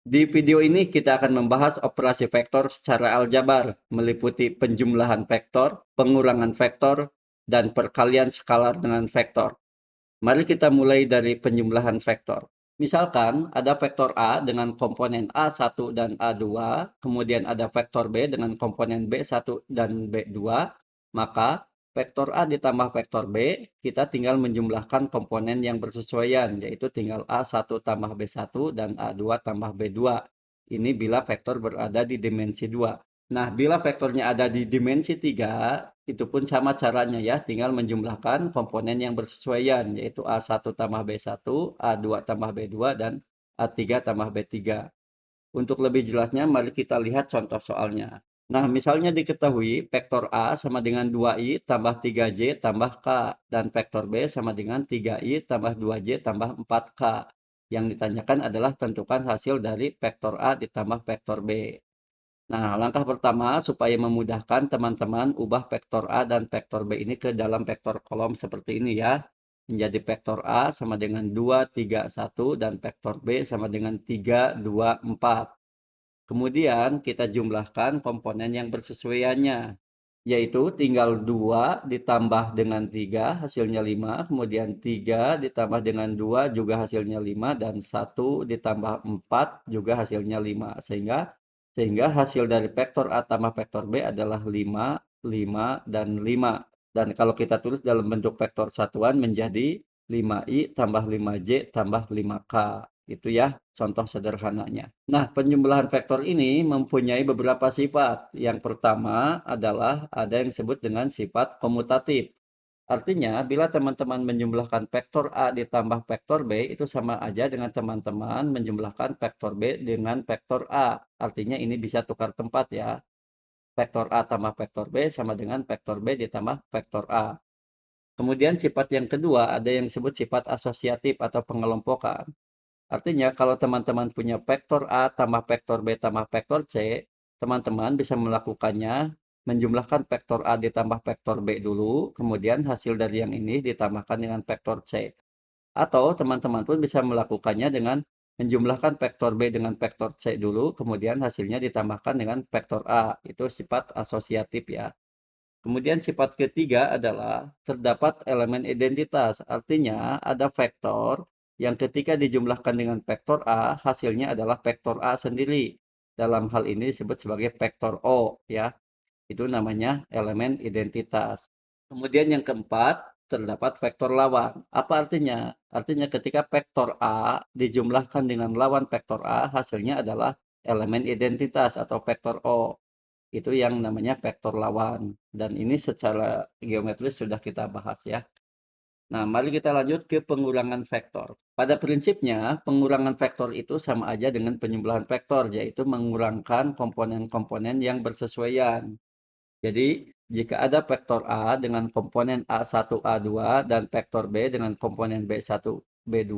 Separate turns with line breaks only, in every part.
Di video ini kita akan membahas operasi vektor secara aljabar, meliputi penjumlahan vektor, pengurangan vektor, dan perkalian skalar dengan vektor. Mari kita mulai dari penjumlahan vektor. Misalkan ada vektor A dengan komponen A1 dan A2, kemudian ada vektor B dengan komponen B1 dan B2, maka vektor A ditambah vektor B, kita tinggal menjumlahkan komponen yang bersesuaian, yaitu tinggal A1 tambah B1 dan A2 tambah B2. Ini bila vektor berada di dimensi 2. Nah, bila vektornya ada di dimensi 3, itu pun sama caranya ya, tinggal menjumlahkan komponen yang bersesuaian, yaitu A1 tambah B1, A2 tambah B2, dan A3 tambah B3. Untuk lebih jelasnya, mari kita lihat contoh soalnya. Nah, misalnya diketahui vektor A sama dengan 2i tambah 3j tambah k, dan vektor B sama dengan 3i tambah 2j tambah 4k. Yang ditanyakan adalah tentukan hasil dari vektor A ditambah vektor B. Nah, langkah pertama supaya memudahkan teman-teman ubah vektor A dan vektor B ini ke dalam vektor kolom seperti ini ya. Menjadi vektor A sama dengan 2, 3, 1 dan vektor B sama dengan 3, 2, 4. Kemudian kita jumlahkan komponen yang bersesuaiannya, yaitu tinggal 2 ditambah dengan 3 hasilnya 5, kemudian 3 ditambah dengan 2 juga hasilnya 5, dan 1 ditambah 4 juga hasilnya 5. Sehingga hasil dari vektor A tambah vektor B adalah 5, 5, dan 5. Dan kalau kita tulis dalam bentuk vektor satuan menjadi 5i tambah 5j tambah 5k. Itu ya contoh sederhananya. Nah, penjumlahan vektor ini mempunyai beberapa sifat. Yang pertama adalah ada yang disebut dengan sifat komutatif. Artinya, bila teman-teman menjumlahkan vektor A ditambah vektor B, itu sama aja dengan teman-teman menjumlahkan vektor B dengan vektor A. Artinya ini bisa tukar tempat ya. Vektor A tambah vektor B sama dengan vektor B ditambah vektor A. Kemudian sifat yang kedua ada yang disebut sifat asosiatif atau pengelompokan. Artinya kalau teman-teman punya vektor A tambah vektor B tambah vektor C, teman-teman bisa melakukannya menjumlahkan vektor A ditambah vektor B dulu, kemudian hasil dari yang ini ditambahkan dengan vektor C. Atau teman-teman pun bisa melakukannya dengan menjumlahkan vektor B dengan vektor C dulu, kemudian hasilnya ditambahkan dengan vektor A. Itu sifat asosiatif ya. Kemudian sifat ketiga adalah terdapat elemen identitas. Artinya ada vektor yang ketika dijumlahkan dengan vektor A, hasilnya adalah vektor A sendiri. Dalam hal ini disebut sebagai vektor O ya. Itu namanya elemen identitas. Kemudian yang keempat, terdapat vektor lawan. Apa artinya? Artinya ketika vektor A dijumlahkan dengan lawan vektor A, hasilnya adalah elemen identitas atau vektor O. Itu yang namanya vektor lawan. Dan ini secara geometris sudah kita bahas ya. Nah, mari kita lanjut ke pengurangan vektor. Pada prinsipnya, pengurangan vektor itu sama aja dengan penjumlahan vektor, yaitu mengurangkan komponen-komponen yang bersesuaian. Jadi, jika ada vektor A dengan komponen A1, A2, dan vektor B dengan komponen B1, B2,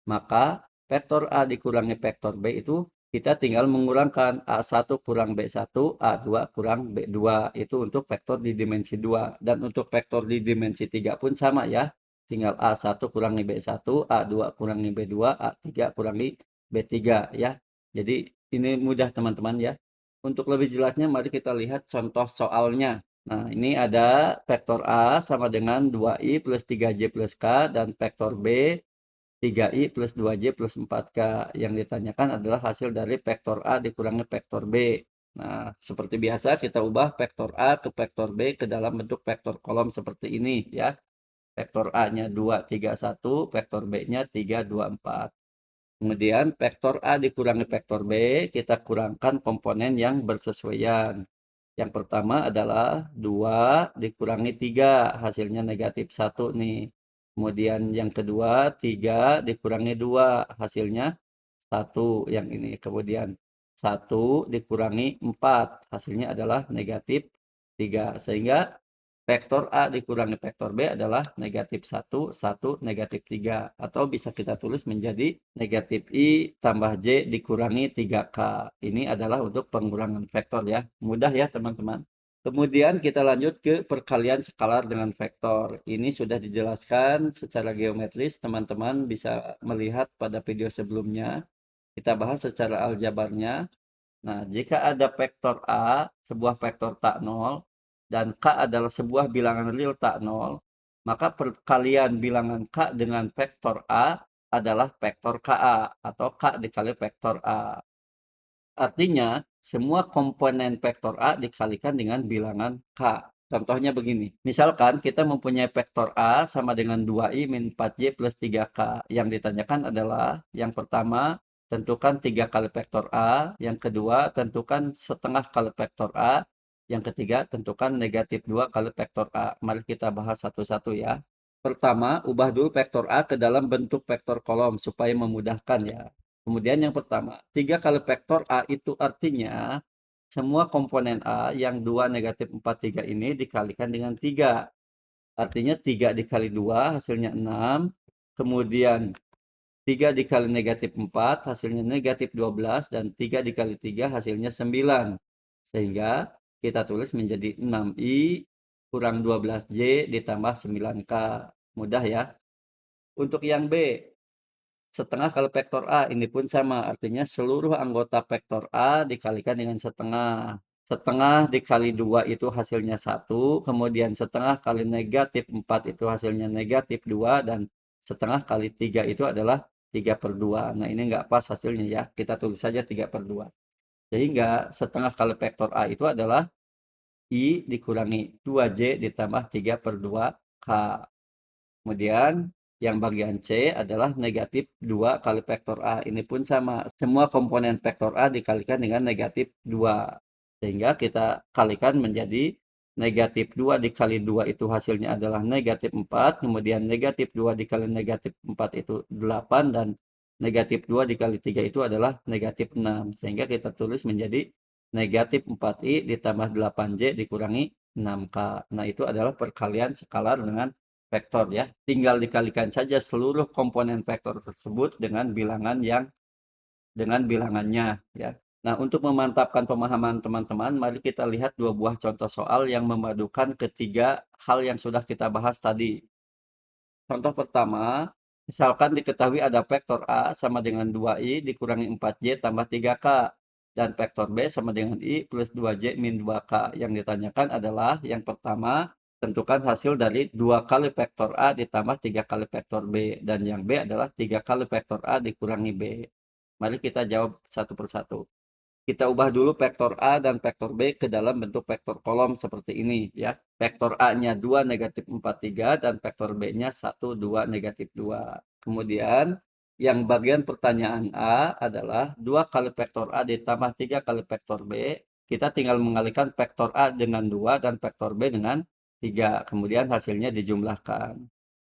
maka vektor A dikurangi vektor B itu kita tinggal mengurangkan A1 kurang B1, A2 kurang B2. Itu untuk vektor di dimensi 2. Dan untuk vektor di dimensi 3 pun sama ya. Tinggal A1 kurangi B1, A2 kurangi B2, A3 kurangi B3 ya. Jadi ini mudah teman-teman ya. Untuk lebih jelasnya, mari kita lihat contoh soalnya. Nah, ini ada vektor A sama dengan 2i plus 3j plus k, dan vektor B 3i plus 2j plus 4k. Yang ditanyakan adalah hasil dari vektor A dikurangi vektor B. Nah, seperti biasa kita ubah vektor A ke vektor B ke dalam bentuk vektor kolom seperti ini ya. Vektor A-nya 2, 3, 1, vektor B-nya 3, 2, 4. Kemudian vektor A dikurangi vektor B, kita kurangkan komponen yang bersesuaian. Yang pertama adalah 2 dikurangi 3, hasilnya negatif 1 nih. Kemudian yang kedua 3 dikurangi 2, hasilnya 1 yang ini. Kemudian 1 dikurangi 4, hasilnya adalah negatif 3. Sehingga vektor A dikurangi vektor B adalah negatif 1, 1, negatif 3. Atau bisa kita tulis menjadi negatif I tambah J dikurangi 3K. Ini adalah untuk pengurangan vektor ya. Mudah ya teman-teman. Kemudian kita lanjut ke perkalian skalar dengan vektor. Ini sudah dijelaskan secara geometris. Teman-teman bisa melihat pada video sebelumnya. Kita bahas secara aljabarnya. Nah, jika ada vektor A, sebuah vektor tak nol, dan K adalah sebuah bilangan real tak nol, maka perkalian bilangan K dengan vektor A adalah vektor KA, atau K dikali vektor A. Artinya, semua komponen vektor A dikalikan dengan bilangan K. Contohnya begini, misalkan kita mempunyai vektor A sama dengan 2i min 4j plus 3k. Yang ditanyakan adalah, yang pertama, tentukan 3 kali vektor A. Yang kedua, tentukan setengah kali vektor A. Yang ketiga, tentukan negatif 2 kali vektor A. Mari kita bahas satu-satu ya. Pertama, ubah dulu vektor A ke dalam bentuk vektor kolom supaya memudahkan ya. Kemudian yang pertama, 3 kali vektor A itu artinya semua komponen A yang 2 negatif 4, 3 ini dikalikan dengan 3. Artinya 3 dikali 2 hasilnya 6. Kemudian 3 dikali negatif 4 hasilnya negatif 12. Dan 3 dikali 3 hasilnya 9. Sehingga kita tulis menjadi 6i kurang 12j ditambah 9k. Mudah ya. Untuk yang B, setengah kali vektor A ini pun sama, artinya seluruh anggota vektor A dikalikan dengan setengah. Setengah dikali 2 itu hasilnya 1, kemudian setengah kali negatif 4 itu hasilnya negatif 2, dan setengah kali 3 itu adalah 3/2. Nah, ini nggak pas hasilnya ya, kita tulis saja 3/2. Sehingga setengah kali vektor A itu adalah I dikurangi 2J ditambah 3/2K. Kemudian yang bagian C adalah negatif 2 kali vektor A. Ini pun sama. Semua komponen vektor A dikalikan dengan negatif 2. Sehingga kita kalikan menjadi negatif 2 dikali 2 itu hasilnya adalah negatif 4. Kemudian negatif 2 dikali negatif 4 itu 8. Dan negatif 2 dikali 3 itu adalah negatif 6. Sehingga kita tulis menjadi negatif 4i ditambah 8j dikurangi 6k. Nah, itu adalah perkalian skalar dengan vektor ya. Tinggal dikalikan saja seluruh komponen vektor tersebut dengan bilangannya ya. Nah, untuk memantapkan pemahaman teman-teman, mari kita lihat dua buah contoh soal yang memadukan ketiga hal yang sudah kita bahas tadi. Contoh pertama, misalkan diketahui ada vektor A sama dengan 2i dikurangi 4j tambah 3k. Dan vektor B sama dengan i plus 2j min 2k. Yang ditanyakan adalah yang pertama, tentukan hasil dari 2 kali vektor A ditambah 3 kali vektor B. Dan yang B adalah 3 kali vektor A dikurangi B. Mari kita jawab satu persatu. Kita ubah dulu vektor A dan vektor B ke dalam bentuk vektor kolom seperti ini ya. Vektor A-nya 2 negatif 4, 3 dan vektor B-nya 1, 2 negatif 2. Kemudian yang bagian pertanyaan A adalah 2 kali vektor A ditambah 3 kali vektor B. Kita tinggal mengalihkan vektor A dengan 2 dan vektor B dengan 3. Kemudian hasilnya dijumlahkan.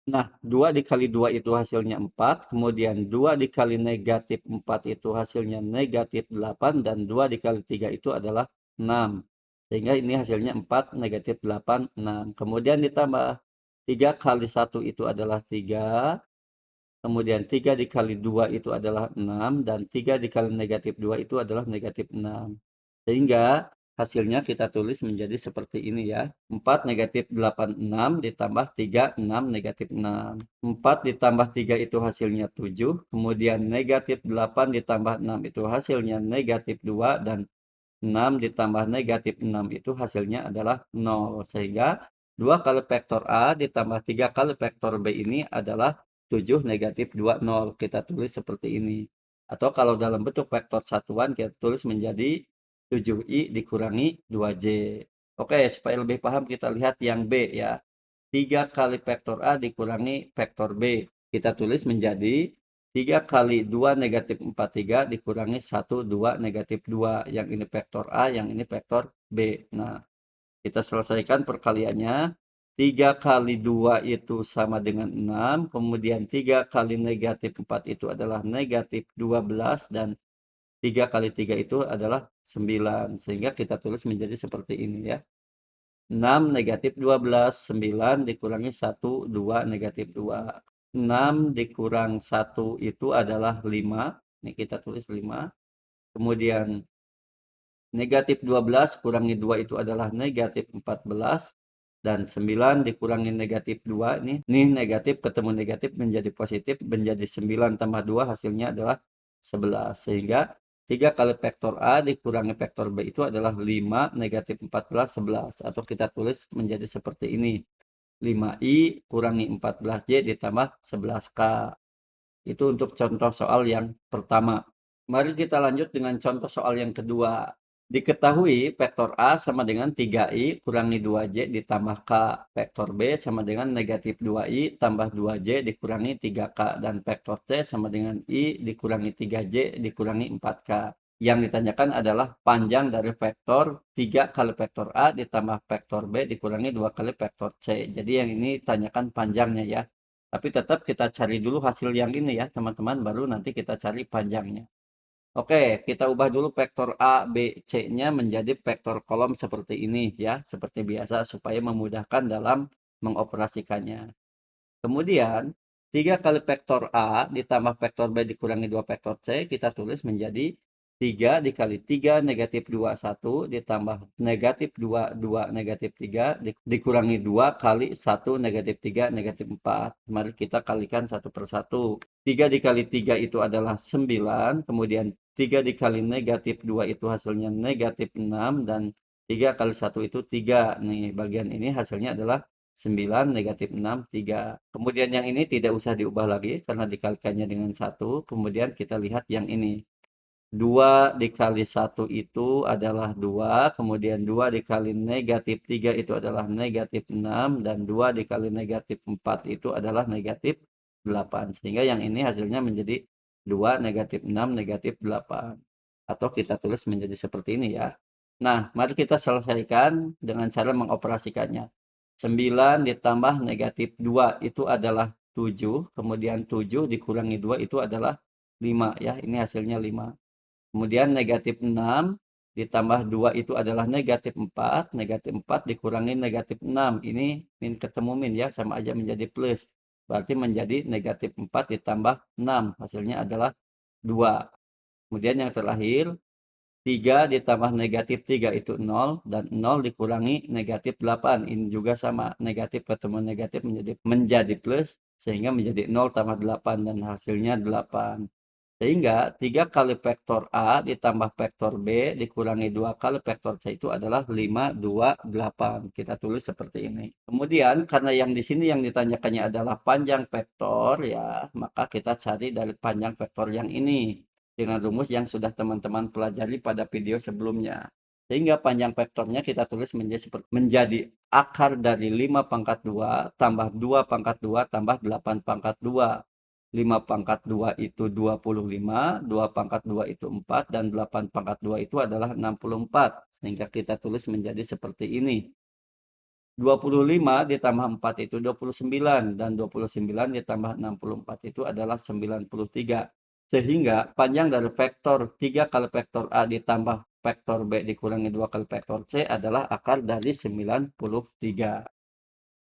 Nah, 2 dikali 2 itu hasilnya 4, kemudian 2 dikali negatif 4 itu hasilnya negatif 8, dan 2 dikali 3 itu adalah 6. Sehingga ini hasilnya 4, negatif 8, 6. Kemudian ditambah 3 kali 1 itu adalah 3, kemudian 3 dikali 2 itu adalah 6, dan 3 dikali negatif 2 itu adalah negatif 6. Sehingga hasilnya kita tulis menjadi seperti ini ya. 4 negatif 8, 6 ditambah 3, 6 negatif 6. 4 ditambah 3 itu hasilnya 7. Kemudian negatif 8 ditambah 6 itu hasilnya negatif 2. Dan 6 ditambah negatif 6 itu hasilnya adalah 0. Sehingga 2 kali vektor A ditambah 3 kali vektor B ini adalah 7 negatif 2, 0. Kita tulis seperti ini. Atau kalau dalam bentuk vektor satuan kita tulis menjadi 7i dikurangi 2j. Oke, supaya lebih paham kita lihat yang B ya. 3 kali vektor A dikurangi vektor B. Kita tulis menjadi 3 kali 2 negatif 4, 3 dikurangi 1, 2 negatif 2. Yang ini vektor A, yang ini vektor B. Nah, kita selesaikan perkaliannya. 3 kali 2 itu sama dengan 6. Kemudian 3 kali negatif 4 itu adalah negatif 12. Dan 3 kali 3 itu adalah 9. Sehingga kita tulis menjadi seperti ini ya. 6 negatif 12, 9 dikurangi 1, 2 negatif 2. 6 dikurang 1 itu adalah 5. Ini kita tulis 5. Kemudian negatif 12 kurangi 2 itu adalah negatif 14. Dan 9 dikurangi negatif 2. Ini negatif ketemu negatif menjadi positif. Menjadi 9 tambah 2 hasilnya adalah 11. Sehingga 3 kali vektor A dikurangi vektor B itu adalah 5 negatif 14, 11. Atau kita tulis menjadi seperti ini. 5I kurangi 14J ditambah 11K. Itu untuk contoh soal yang pertama. Mari kita lanjut dengan contoh soal yang kedua. Diketahui vektor A sama dengan 3I kurangi 2J ditambah K. Vektor B sama dengan negatif 2I tambah 2J dikurangi 3K. Dan vektor C sama dengan I dikurangi 3J dikurangi 4K. Yang ditanyakan adalah panjang dari vektor 3 kali vektor A ditambah vektor B dikurangi 2 kali vektor C. Jadi yang ini tanyakan panjangnya ya. Tapi tetap kita cari dulu hasil yang ini ya teman-teman, baru nanti kita cari panjangnya. Oke, kita ubah dulu vektor A, B, C-nya menjadi vektor kolom seperti ini ya, seperti biasa supaya memudahkan dalam mengoperasikannya. Kemudian, 3 kali vektor A ditambah vektor B dikurangi 2 vektor C, kita tulis menjadi 3 dikali 3 negatif 2, 1 ditambah negatif 2, 2 negatif 3 dikurangi 2 kali 1 negatif 3 negatif 4. Mari kita kalikan satu per satu. 3 dikali 3 itu adalah 9, kemudian 3 dikali negatif 2 itu hasilnya negatif 6, dan 3 kali 1 itu 3. Nih, bagian ini hasilnya adalah 9 negatif 6, 3. Kemudian yang ini tidak usah diubah lagi karena dikalikannya dengan 1. Kemudian kita lihat yang ini. 2 dikali 1 itu adalah 2, kemudian 2 dikali negatif 3 itu adalah negatif 6, dan 2 dikali negatif 4 itu adalah negatif 8. Sehingga yang ini hasilnya menjadi 2 negatif 6 negatif 8. Atau kita tulis menjadi seperti ini ya. Nah, mari kita selesaikan dengan cara mengoperasikannya. 9 ditambah negatif 2 itu adalah 7, kemudian 7 dikurangi 2 itu adalah 5 ya, ini hasilnya 5. Kemudian negatif 6 ditambah 2 itu adalah negatif 4. Negatif 4 dikurangi negatif 6. Ini min ketemu min ya, sama aja menjadi plus. Berarti menjadi negatif 4 ditambah 6. Hasilnya adalah 2. Kemudian yang terakhir, 3 ditambah negatif 3 itu 0. Dan 0 dikurangi negatif 8. Ini juga sama. Negatif ketemu negatif menjadi plus. Sehingga menjadi 0 tambah 8. Dan hasilnya 8. Sehingga 3 kali vektor A ditambah vektor B dikurangi 2 kali vektor C itu adalah 5, 2, 8. Kita tulis seperti ini. Kemudian karena yang di sini yang ditanyakannya adalah panjang vektor ya, maka kita cari dari panjang vektor yang ini dengan rumus yang sudah teman-teman pelajari pada video sebelumnya. Sehingga panjang vektornya kita tulis menjadi akar dari 5 pangkat 2 tambah 2 pangkat 2 tambah 8 pangkat 2. 5 pangkat 2 itu 25, 2 pangkat 2 itu 4, dan 8 pangkat 2 itu adalah 64. Sehingga kita tulis menjadi seperti ini. 25 ditambah 4 itu 29, dan 29 ditambah 64 itu adalah 93. Sehingga panjang dari vektor 3 kali vektor A ditambah vektor B dikurangi 2 kali vektor C adalah akar dari 93.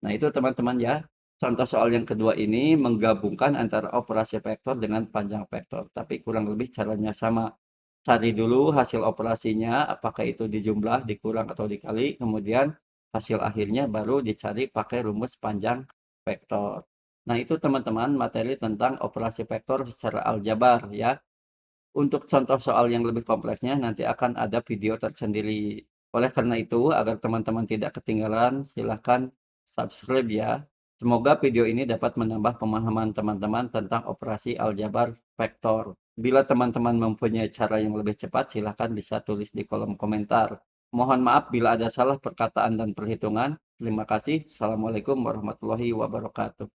Nah, itu teman-teman ya. Contoh soal yang kedua ini menggabungkan antara operasi vektor dengan panjang vektor. Tapi kurang lebih caranya sama. Cari dulu hasil operasinya, apakah itu dijumlah, dikurang, atau dikali. Kemudian hasil akhirnya baru dicari pakai rumus panjang vektor. Nah, itu teman-teman materi tentang operasi vektor secara aljabar ya. Untuk contoh soal yang lebih kompleksnya nanti akan ada video tersendiri. Oleh karena itu, agar teman-teman tidak ketinggalan, silahkan subscribe ya. Semoga video ini dapat menambah pemahaman teman-teman tentang operasi aljabar vektor. Bila teman-teman mempunyai cara yang lebih cepat, silahkan bisa tulis di kolom komentar. Mohon maaf bila ada salah perkataan dan perhitungan. Terima kasih. Assalamualaikum warahmatullahi wabarakatuh.